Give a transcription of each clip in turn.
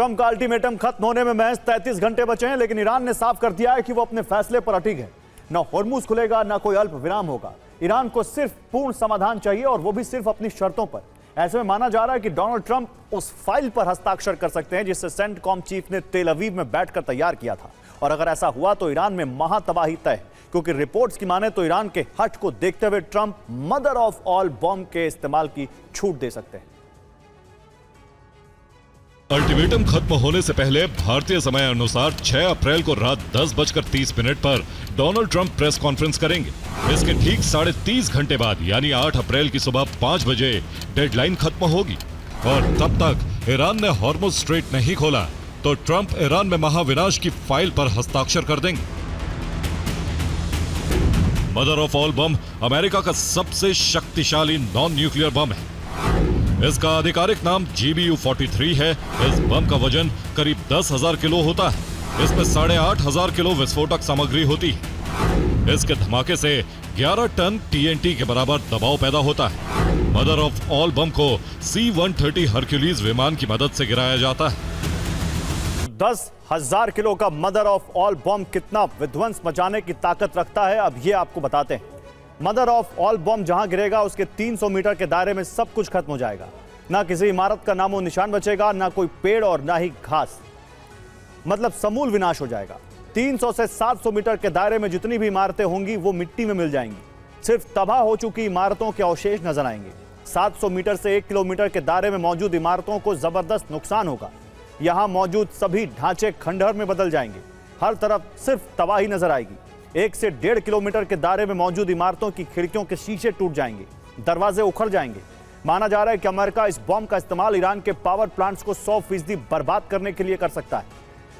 Trump का ultimatum खत्म होने में महज 33 घंटे बचे हैं, लेकिन ईरान ने साफ कर दिया है कि वो अपने फैसले पर अडिग है। ना होर्मुज खुलेगा, ना कोई अल्प विराम होगा। ईरान को सिर्फ पूर्ण समाधान चाहिए, और वो भी सिर्फ अपनी शर्तों पर। ऐसे में माना जा रहा है कि डोनाल्ड ट्रंप उस फाइल पर हस्ताक्षर कर सकते हैं जिसे सेंटकॉम चीफ ने तेल अवीव में बैठकर तैयार किया था। और अगर ऐसा हुआ तो ईरान में महातबाही तय, क्योंकि रिपोर्ट्स की माने तो ईरान के हट को देखते हुए Trump mother of all bomb के इस्तेमाल की छूट दे सकते हैं। अल्टीमेटम खत्म होने से पहले भारतीय समय अनुसार 6 अप्रैल को रात 10:30 पर डोनाल्ड ट्रंप प्रेस कॉन्फ्रेंस करेंगे। इसके ठीक 30.5 घंटे बाद यानी 8 अप्रैल की सुबह 5 बजे डेडलाइन खत्म होगी। और तब तक ईरान ने हॉर्मुज स्ट्रेट नहीं खोला तो ट्रंप ईरान में महाविनाश की फाइल पर हस्ताक्षर कर देंगे। Mother of all bomb America का सबसे शक्तिशाली नॉन न्यूक्लियर बम है। इसका आधिकारिक नाम GBU-43 है। इस बम का वजन करीब 10,000 किलो होता है। इसमें 8,500 किलो विस्फोटक सामग्री होती है। इसके धमाके से 11 टन TNT के बराबर दबाव पैदा होता है। मदर ऑफ ऑल बम को C-130 हरक्यूलिस विमान की मदद से गिराया जाता है। 10,000 किलो का मदर ऑफ ऑल बॉम्ब कितना विध्वंस मचाने की ताकत रखता है, अब ये आपको बताते हैं। मदर ऑफ ऑल बॉम्ब जहां गिरेगा उसके 300 मीटर के दायरे में सब कुछ खत्म हो जाएगा। ना किसी इमारत का नामो निशान बचेगा, ना कोई पेड़ और ना ही घास। मतलब समूल विनाश हो जाएगा। 300 से 700 मीटर के दायरे में जितनी भी इमारतें होंगी वो मिट्टी में मिल जाएंगी। सिर्फ तबाह हो चुकी इमारतों के अवशेष नजर आएंगे। 700 मीटर से 1 किलोमीटर के दायरे में मौजूद इमारतों को जबरदस्त नुकसान होगा। यहां मौजूद सभी ढांचे खंडहर में बदल जाएंगे। हर तरफ सिर्फ तबाही नजर आएगी। 1 से 1.5 किलोमीटर के दायरे में मौजूद इमारतों की खिड़कियों के शीशे टूट जाएंगे, दरवाजे उखड़ जाएंगे। माना जा रहा है कि अमेरिका इस बॉम्ब का इस्तेमाल ईरान के पावर प्लांट्स को 100% बर्बाद करने के लिए कर सकता है।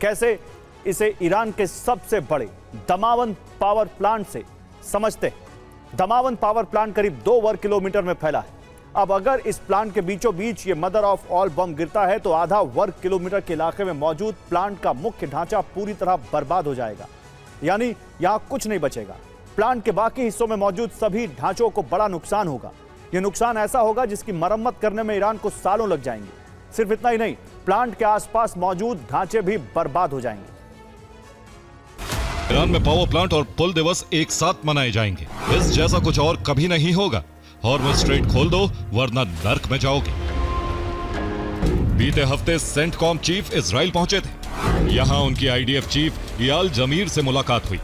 कैसे, इसे ईरान के सबसे बड़े दमावंद पावर प्लांट से समझते हैं। दमावंद पावर प्लांट करीब 2 वर्ग किलोमीटर में फैला है। अब अगर इस प्लांट के बीचों बीच ये मदर ऑफ ऑल बम गिरता है तो आधा वर्ग किलोमीटर के इलाके में मौजूद प्लांट का मुख्य ढांचा पूरी तरह बर्बाद हो जाएगा। यानी यहां कुछ नहीं बचेगा। प्लांट के बाकी हिस्सों में मौजूद सभी ढांचों को बड़ा नुकसान होगा। यह नुकसान ऐसा होगा जिसकी मरम्मत करने में ईरान को सालों लग जाएंगे। सिर्फ इतना ही नहीं, प्लांट के आसपास मौजूद ढांचे भी बर्बाद हो जाएंगे। ईरान में पावर प्लांट और पुल दिवस एक साथ मनाए जाएंगे। इस जैसा कुछ और कभी नहीं होगा। हॉर्मुज स्ट्रेट खोल दो वरना नर्क में जाओगे। बीते हफ्ते सेंटकॉम चीफ इजराइल पहुंचे थे। यहां उनकी IDF चीफ इयाल जमीर से मुलाकात हुई।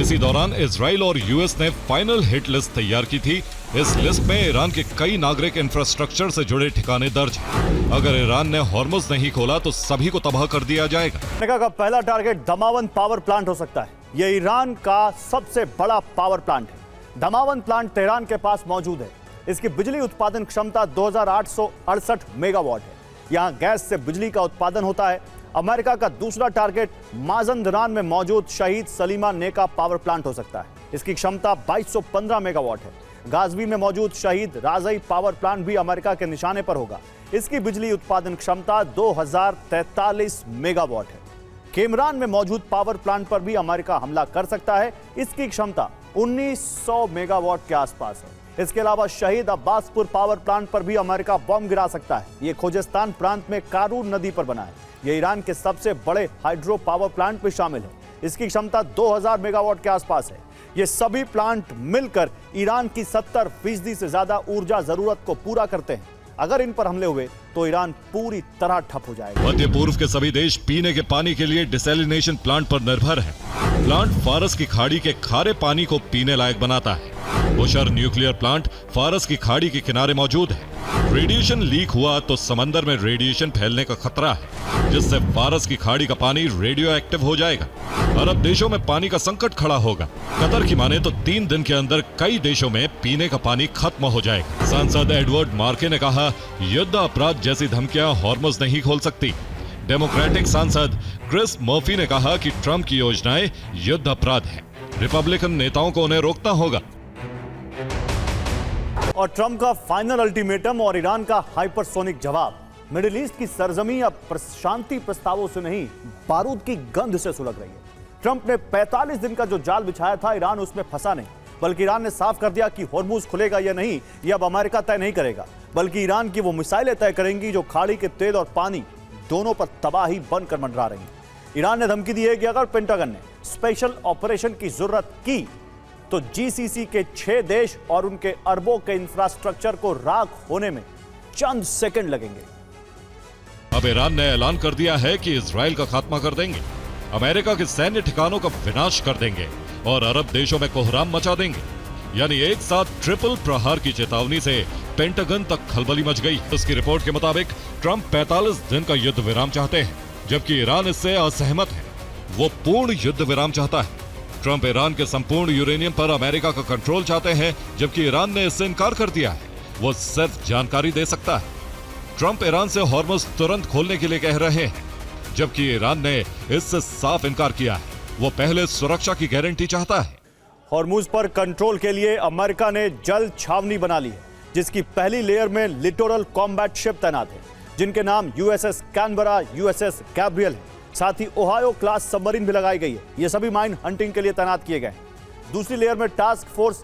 इसी दौरान इजराइल और US ने फाइनल हिट लिस्ट तैयार की थी। इस लिस्ट में ईरान के कई नागरिक इंफ्रास्ट्रक्चर से जुड़े ठिकाने दर्ज हैं। अगर ईरान ने हॉर्मुज नहीं खोला तो सभी को तबाह कर दिया जाएगा। अमेरिका का पहला टारगेट दमावंद पावर प्लांट हो सकता है। यह ईरान का सबसे बड़ा पावर प्लांट है। दमावंद प्लांट तेहरान के पास मौजूद है। इसकी बिजली उत्पादन क्षमता 2868 मेगावाट है। यहां गैस से बिजली का उत्पादन होता है। अमेरिका का दूसरा टारगेट माजंदरान में मौजूद शहीद सलीमा नेका पावर प्लांट हो सकता है। इसकी क्षमता 2215 मेगावाट है। गाजवी में मौजूद शहीद राजई पावर प्लांट भी अमेरिका के निशाने पर होगा। इसकी बिजली उत्पादन क्षमता 2043 मेगावाट है। केमरान में मौजूद पावर प्लांट पर भी अमेरिका हमला कर सकता है। इसकी क्षमता 1900 मेगावाट के आसपास है। इसके अलावा शहीद अब्बासपुर पावर प्लांट पर भी अमेरिका बम गिरा सकता है। यह खोजेस्तान प्रांत में कारून नदी पर बना है। यह ईरान के सबसे बड़े हाइड्रो पावर प्लांट में शामिल है। इसकी क्षमता 2000 मेगावाट के आसपास है। ये सभी प्लांट मिलकर ईरान की 70% से ज्यादा ऊर्जा जरूरत को पूरा करते हैं। अगर इन पर हमले हुए तो ईरान पूरी तरह ठप हो जाएगा। मध्य पूर्व के सभी देश पीने के पानी के लिए डिसैलिनेशन प्लांट पर निर्भर है। प्लांट फारस की खाड़ी के खारे पानी को पीने लायक बनाता है। बुशर न्यूक्लियर प्लांट फारस की खाड़ी के किनारे मौजूद है। रेडिएशन लीक हुआ तो समंदर में रेडिएशन फैलने का खतरा है, जिससे फारस की खाड़ी का पानी रेडियो एक्टिव हो जाएगा। अरब देशों में पानी का संकट खड़ा होगा। कतर की माने तो 3 दिन के अंदर कई देशों में पीने का पानी खत्म हो जाएगा। सांसद एडवर्ड मार्के ने कहा, युद्ध अपराध जैसी धमकियां हॉर्मुज नहीं खोल सकती। डेमोक्रेटिक सांसद क्रिस मर्फी ने कहा कि ट्रंप की योजनाएं युद्ध अपराध है। रिपब्लिकन नेताओं को उन्हें रोकना होगा। और ट्रंप का फाइनल अल्टीमेटम और ईरान का हाइपरसोनिक जवाब। मिडिल ईस्ट की सरजमी अब शांति प्रस्तावों से नहीं, बारूद की गंध से सुलग रही है। ट्रंप ने 45 दिन का जो जाल बिछाया था, ईरान उसमें फंसा नहीं, बल्कि ईरान ने साफ कर दिया कि होर्मुज खुलेगा या नहीं ये अब अमेरिका तय नहीं करेगा, बल्कि ईरान की वो मिसाइलें तय करेंगी जो खाड़ी के तेल और पानी दोनों पर तबाही बनकर मंडरा रही है। ईरान ने धमकी दी है कि अगर पेंटागन ने स्पेशल ऑपरेशन की जरूरत की तो जीसीसी के 6 देश और उनके अरबों के इंफ्रास्ट्रक्चर को राख होने में चंद सेकंड लगेंगे। अब ईरान ने ऐलान कर दिया है कि इजराइल का खात्मा कर देंगे, अमेरिका के सैन्य ठिकानों का विनाश कर देंगे और अरब देशों में कोहराम मचा देंगे। यानी एक साथ ट्रिपल प्रहार की चेतावनी से पेंटागन तक खलबली मच गई। उसकी रिपोर्ट के मुताबिक ट्रंप 45 दिन का युद्ध विराम चाहते हैं, जबकि ईरान इससे असहमत है। वो पूर्ण युद्ध विराम चाहता है। ट्रंप ईरान के संपूर्ण यूरेनियम पर अमेरिका का कंट्रोल चाहते हैं, जबकि ईरान ने इससे इनकार कर दिया है। वो सिर्फ जानकारी दे सकता है। ट्रंप ईरान से हॉर्मुज़ तुरंत खोलने के लिए कह रहे हैं, जबकि ईरान ने इससे साफ इनकार किया है। वो पहले सुरक्षा की गारंटी चाहता है। हॉर्मुज़ पर कंट्रोल के लिए अमेरिका ने जल छावनी बना ली है, जिसकी पहली लेयर में लिटोरल कॉम्बैट शिप तैनात है, जिनके नाम यूएसएस कैनबरा, यूएसएस गैब्रियल है। साथ ही ओहायो क्लास सबमरीन भी लगाई गई है। ये सभी माइन हंटिंग के लिए तैनात किए गए। दूसरी लेयर में टास्क फोर्स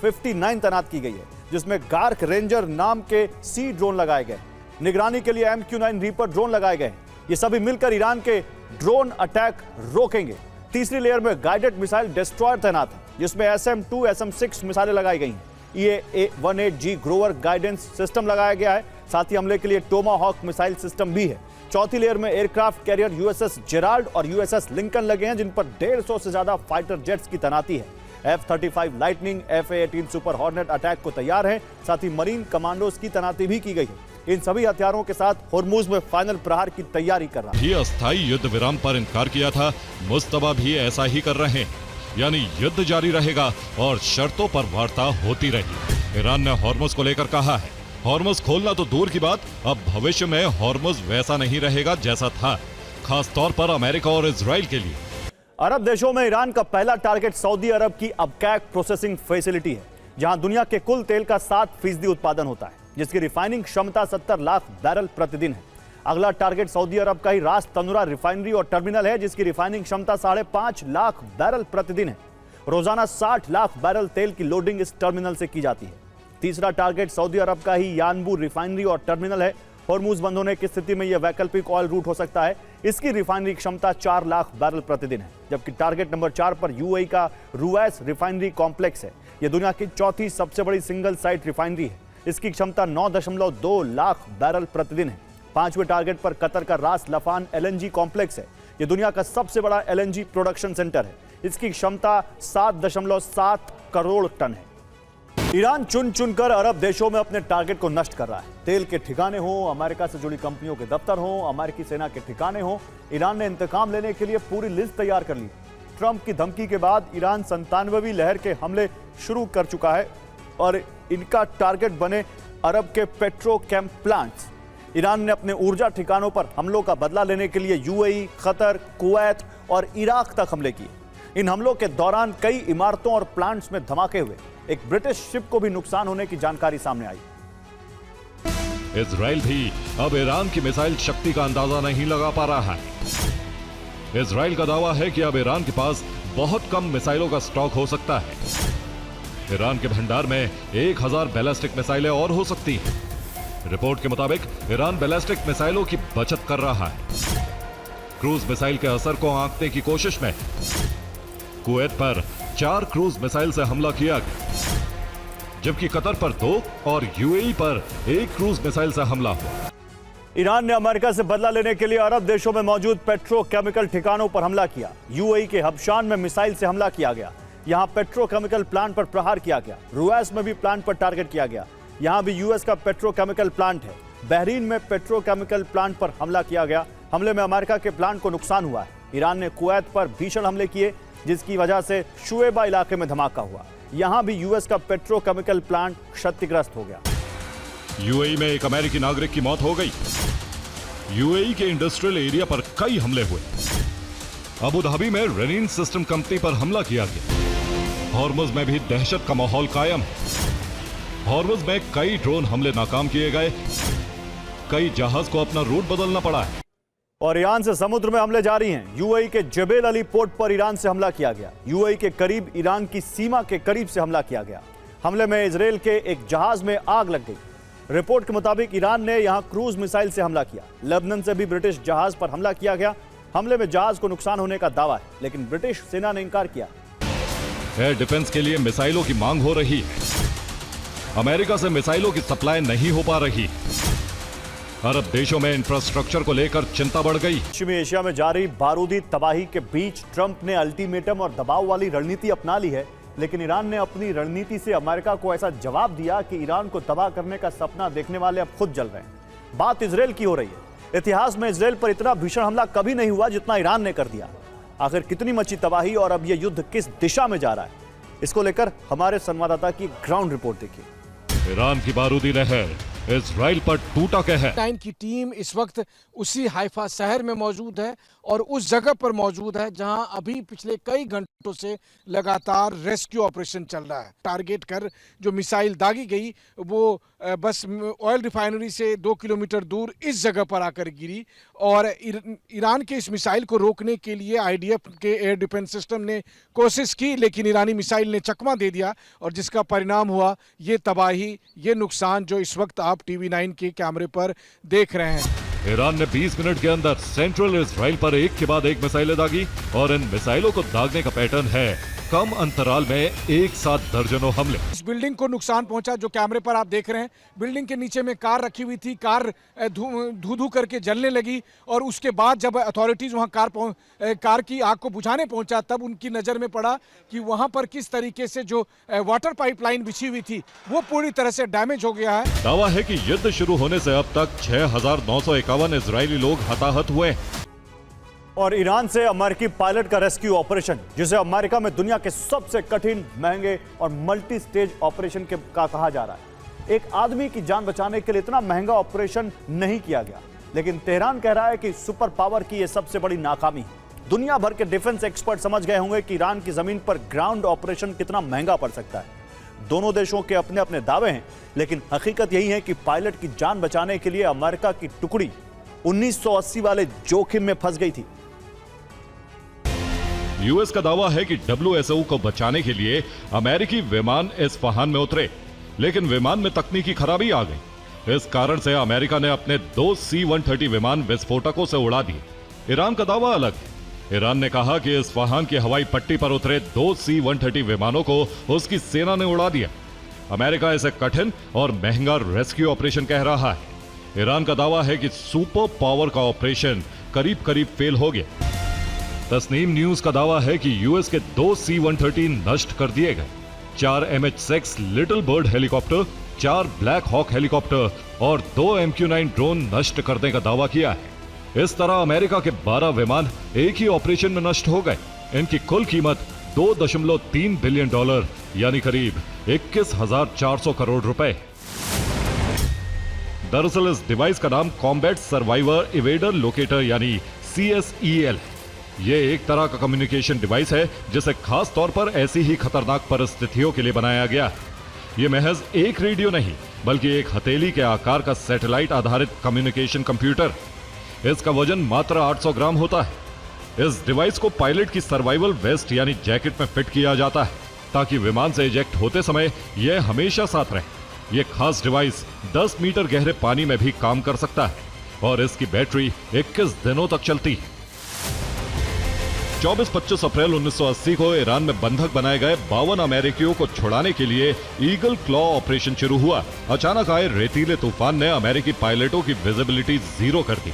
59 तैनात की गई है, जिसमें गार्क रेंजर नाम के सी ड्रोन लगाए गए। निगरानी के लिए MQ-9 रीपर ड्रोन लगाए गए। ये सभी मिलकर ईरान के ड्रोन अटैक रोकेंगे। तीसरी लेयर में गाइडेड मिसाइल डिस्ट्रॉयर तैनात है, जिसमें SM-2, SM-6 मिसाइलें लगाई गई हैं। EA-18G ग्रोवर गाइडेंस सिस्टम लगाया गया है। साथ ही हमले के लिए टोमाहॉक मिसाइल सिस्टम भी है। चौथी लेयर में एयरक्राफ्ट कैरियर USS जेराल्ड और USS लिंकन लगे हैं, जिन पर 150 से ज्यादा फाइटर जेट्स की तैनाती है। F-35 lightning, F-A-18 super hornet attack को तैयार है। साथ ही मरीन कमांडोज की तैनाती भी की गई है। इन सभी हथियारों के साथ हॉर्मुज़ में फाइनल प्रहार की तैयारी कर रहा है। ये अस्थायी युद्ध विराम पर इनकार किया था, मुस्तबा भी ऐसा ही कर रहे हैं। यानी युद्ध जारी रहेगा और शर्तों पर वार्ता होती रहेगी। ईरान ने हॉर्मुज़ को लेकर कहा है, हॉर्मुज़ खोलना तो दूर की बात, अब भविष्य में हॉर्मुज़ वैसा नहीं रहेगा जैसा था, खास तौर पर अमेरिका और इजराइल के लिए। अरब देशों में ईरान का पहला टारगेट सऊदी अरब की अबकैक प्रोसेसिंग फैसिलिटी है, जहां दुनिया के कुल तेल का 7% उत्पादन होता है, जिसकी रिफाइनिंग क्षमता 70 लाख बैरल प्रतिदिन है। अगला टारगेट सऊदी अरब का ही रास तनुरा रिफाइनरी और टर्मिनल है, जिसकी रिफाइनिंग क्षमता 5.5 लाख बैरल प्रतिदिन है। रोजाना 60 लाख बैरल तेल की लोडिंग इस टर्मिनल से की जाती है। तीसरा टारगेट सऊदी अरब का ही यानबू रिफाइनरी और टर्मिनल है। हॉर्मुज़ बंद होने की स्थिति में यह वैकल्पिक ऑयल रूट हो सकता है। इसकी रिफाइनरी क्षमता 4 लाख बैरल प्रतिदिन है। जबकि टारगेट नंबर 4 पर यूएई का रुवैस रिफाइनरी कॉम्प्लेक्स है। यह दुनिया की चौथी सबसे बड़ी सिंगल साइट रिफाइनरी है। इसकी क्षमता 9.2 लाख बैरल प्रतिदिन है। पांचवें टारगेट पर कतर का रास लफान LNG कॉम्प्लेक्स है। यह दुनिया का सबसे बड़ा LNG प्रोडक्शन सेंटर है। इसकी क्षमता 7.7 करोड़ टन है। ईरान चुन चुनकर अरब देशों में अपने टारगेट को नष्ट कर रहा है। तेल के ठिकाने हो, अमेरिका से जुड़ी कंपनियों के दफ्तर हो, अमेरिकी सेना के ठिकाने हो, ईरान ने इंतकाम लेने के लिए पूरी लिस्ट तैयार कर ली। ट्रंप की धमकी के बाद ईरान 97वीं लहर के हमले शुरू कर चुका है और इनका टारगेट बने अरब के पेट्रोकेम प्लांट्स। ईरान ने अपने ऊर्जा ठिकानों पर हमलों का बदला लेने के लिए यूएई, कतर, कुवैत और इराक तक हमले किए। इन हमलों के दौरान कई इमारतों और प्लांट्स में धमाके हुए। एक ब्रिटिश शिप को भी नुकसान होने की जानकारी सामने आई। इजराइल भी अब ईरान की मिसाइल शक्ति का अंदाजा नहीं लगा पा रहा है। इजराइल का दावा है कि अब ईरान के पास बहुत कम मिसाइलों का स्टॉक हो सकता है। ईरान के भंडार में 1000 बैलिस्टिक मिसाइलें और हो सकती हैं। रिपोर्ट के मुताबिक ईरान बैलिस्टिक मिसाइलों की बचत कर रहा है। क्रूज मिसाइल के असर को आंकने की कोशिश में कुवैत पर 4 क्रूज मिसाइल से हमला किया गया, जबकि कतर पर 2 और यूएई पर 1 क्रूज मिसाइल से हमला हुआ। ईरान ने अमेरिका से बदला लेने के लिए अरब देशों में मौजूद पेट्रोकेमिकल ठिकानों पर हमला किया। यूएई के हबशान में मिसाइल से हमला किया गया। यहां पेट्रोकेमिकल प्लांट पर प्रहार किया गया। रुवैस में भी प्लांट पर टारगेट किया गया। यहां भी यूएस का पेट्रोकेमिकल प्लांट है। बहरीन में पेट्रोकेमिकल प्लांट पर हमला किया गया। हमले में अमेरिका के प्लांट को नुकसान हुआ है। ईरान ने कुवैत पर भीषण हमले किए, जिसकी वजह से शुएबा इलाके में धमाका हुआ। यहां भी यूएस का पेट्रोकेमिकल प्लांट क्षतिग्रस्त हो गया। यूएई में एक अमेरिकी नागरिक की मौत हो गई। यूएई के इंडस्ट्रियल एरिया पर कई हमले हुए। अबू धाबी में रेनिन सिस्टम कंपनी पर हमला किया गया। हॉर्मुज़ में भी दहशत का माहौल कायम है। हॉर्मुज़ में कई ड्रोन हमले नाकाम किए गए। कई जहाज को अपना रूट बदलना पड़ा है। और ईरान से समुद्र में हमले जारी हैं। यूएई के जबेल अली पोर्ट पर ईरान से हमला किया गया। यूएई के करीब ईरान की सीमा के करीब से हमला किया गया। हमले में इजराइल के एक जहाज में आग लग गई। रिपोर्ट के मुताबिक ईरान ने यहां क्रूज मिसाइल से हमला किया। लेबनान से भी ब्रिटिश जहाज पर हमला किया गया। हमले में जहाज को नुकसान होने का दावा है, लेकिन ब्रिटिश सेना ने इंकार किया। एयर डिफेंस के लिए मिसाइलों की मांग हो रही है। अमेरिका से मिसाइलों की सप्लाई नहीं हो पा रही। अरब देशों में इंफ्रास्ट्रक्चर को लेकर चिंता बढ़ गई। पश्चिमी एशिया में जारी बारूदी तबाही के बीच ट्रंप ने अल्टीमेटम और दबाव वाली रणनीति अपना ली है, लेकिन ईरान ने अपनी रणनीति से अमेरिका को ऐसा जवाब दिया कि ईरान को तबाह करने का सपना देखने वाले अब खुद जल रहे हैं। बात इजराइल की हो रही है। इतिहास में इजराइल पर इतना भीषण हमला कभी नहीं हुआ जितना ईरान ने कर दिया। आखिर कितनी मची तबाही और अब यह युद्ध किस दिशा में जा रहा है, इसको लेकर हमारे संवाददाता की ग्राउंड रिपोर्ट देखिए। ईरान की बारूदी लहर इजराइल पर टूटा कहर। 9 की टीम इस वक्त उसी हाइफा शहर में मौजूद है और उस जगह पर मौजूद है जहां अभी पिछले कई घंटों से लगातार रेस्क्यू ऑपरेशन चल रहा है। टारगेट कर जो मिसाइल दागी गई वो बस ऑयल रिफाइनरी से 2 किलोमीटर दूर इस जगह पर आकर गिरी और ईरान के इस मिसाइल को रोकने के लिए आईडीएफ के एयर डिफेंस सिस्टम ने कोशिश की, लेकिन ईरानी मिसाइल ने चकमा दे दिया और जिसका परिणाम हुआ ये तबाही, ये नुकसान जो इस वक्त आप टीवी 9 के कैमरे पर देख रहे हैं। ईरान ने 20 मिनट के अंदर सेंट्रल इजराइल पर एक के बाद एक मिसाइलें दागी और इन मिसाइलों को दागने का पैटर्न है कम अंतराल में एक साथ दर्जनों हमले। इस बिल्डिंग को नुकसान पहुंचा जो कैमरे पर आप देख रहे हैं। बिल्डिंग के नीचे में कार रखी हुई थी, कार धू धू करके जलने लगी और उसके बाद जब अथॉरिटीज वहां कार की आग को बुझाने पहुंचा तब उनकी नजर में पड़ा कि वहां पर किस तरीके से जो वाटर पाइपलाइन बिछी हुई थी वो पूरी तरह से डैमेज हो गया है। दावा है कि युद्ध शुरू होने से अब तक 6,951 इजरायली लोग हताहत हुए और ईरान से अमेरिकी पायलट का रेस्क्यू ऑपरेशन, जिसे अमेरिका में दुनिया के सबसे कठिन, महंगे और मल्टी स्टेज ऑपरेशन का कहा जा रहा है। एक आदमी की जान बचाने के लिए इतना महंगा ऑपरेशन नहीं किया गया, लेकिन तेहरान कह रहा है कि सुपर पावर की यह सबसे बड़ी नाकामी है। दुनिया भर के डिफेंस एक्सपर्ट समझ गए होंगे कि ईरान की जमीन पर ग्राउंड ऑपरेशन कितना महंगा पड़ सकता है। दोनों देशों के अपने अपने दावे हैं, लेकिन हकीकत यही है कि पायलट की जान बचाने के लिए अमेरिका की टुकड़ी 1980 वाले जोखिम में फंस गई थी। यूएस का दावा है कि WSO को बचाने के लिए अमेरिकी विमान इस्फहान में उतरे, लेकिन विमान में तकनीकी खराबी आ गई। इस कारण से अमेरिका ने अपने 2 C-130 विमान विस्फोटकों से उड़ा दिए। ईरान का दावा अलग है। ईरान ने कहा कि इस्फहान की हवाई पट्टी पर उतरे 2 C-130 विमानों को उसकी सेना ने उड़ा दिया। अमेरिका इसे कठिन और महंगा रेस्क्यू ऑपरेशन कह रहा है। ईरान का दावा है कि सुपर पावर का ऑपरेशन करीब करीब फेल हो गया। तस्नीम न्यूज का दावा है कि यूएस के 2 C-130 नष्ट कर दिए गए। 4 MH-6 Little Bird helicopter, 4 Black Hawk helicopter और 2 MQ-9 ड्रोन नष्ट करने का दावा किया है। इस तरह अमेरिका के 12 विमान एक ही ऑपरेशन में नष्ट हो गए। इनकी कुल कीमत $2.3 बिलियन यानी करीब 21,400 करोड़ रुपए। दरअसल इस डिवाइस का नाम कॉम्बैट सर्वाइवर इवेडर लोकेटर यानी CSEL है। ये एक तरह का कम्युनिकेशन डिवाइस है जिसे खास तौर पर ऐसी ही खतरनाक परिस्थितियों के लिए बनाया गया। ये महज एक रेडियो नहीं, बल्कि एक हथेली के आकार का सैटेलाइट आधारित कम्युनिकेशन कंप्यूटर। इसका वजन मात्र 800 ग्राम होता है। इस डिवाइस को पायलट की सर्वाइवल वेस्ट यानी जैकेट में फिट किया जाता है ताकि विमान से इजेक्ट होते समय यह हमेशा साथ रहे। यह खास डिवाइस 10 मीटर गहरे पानी में भी काम कर सकता है और इसकी बैटरी 21 दिनों तक चलती है। 24-25 अप्रैल 1980 को ईरान में बंधक बनाए गए 52 अमेरिकियों को छुड़ाने के लिए ईगल क्लॉ ऑपरेशन शुरू हुआ। अचानक आए रेतीले तूफान ने अमेरिकी पायलटों की विजिबिलिटी 0 कर दी।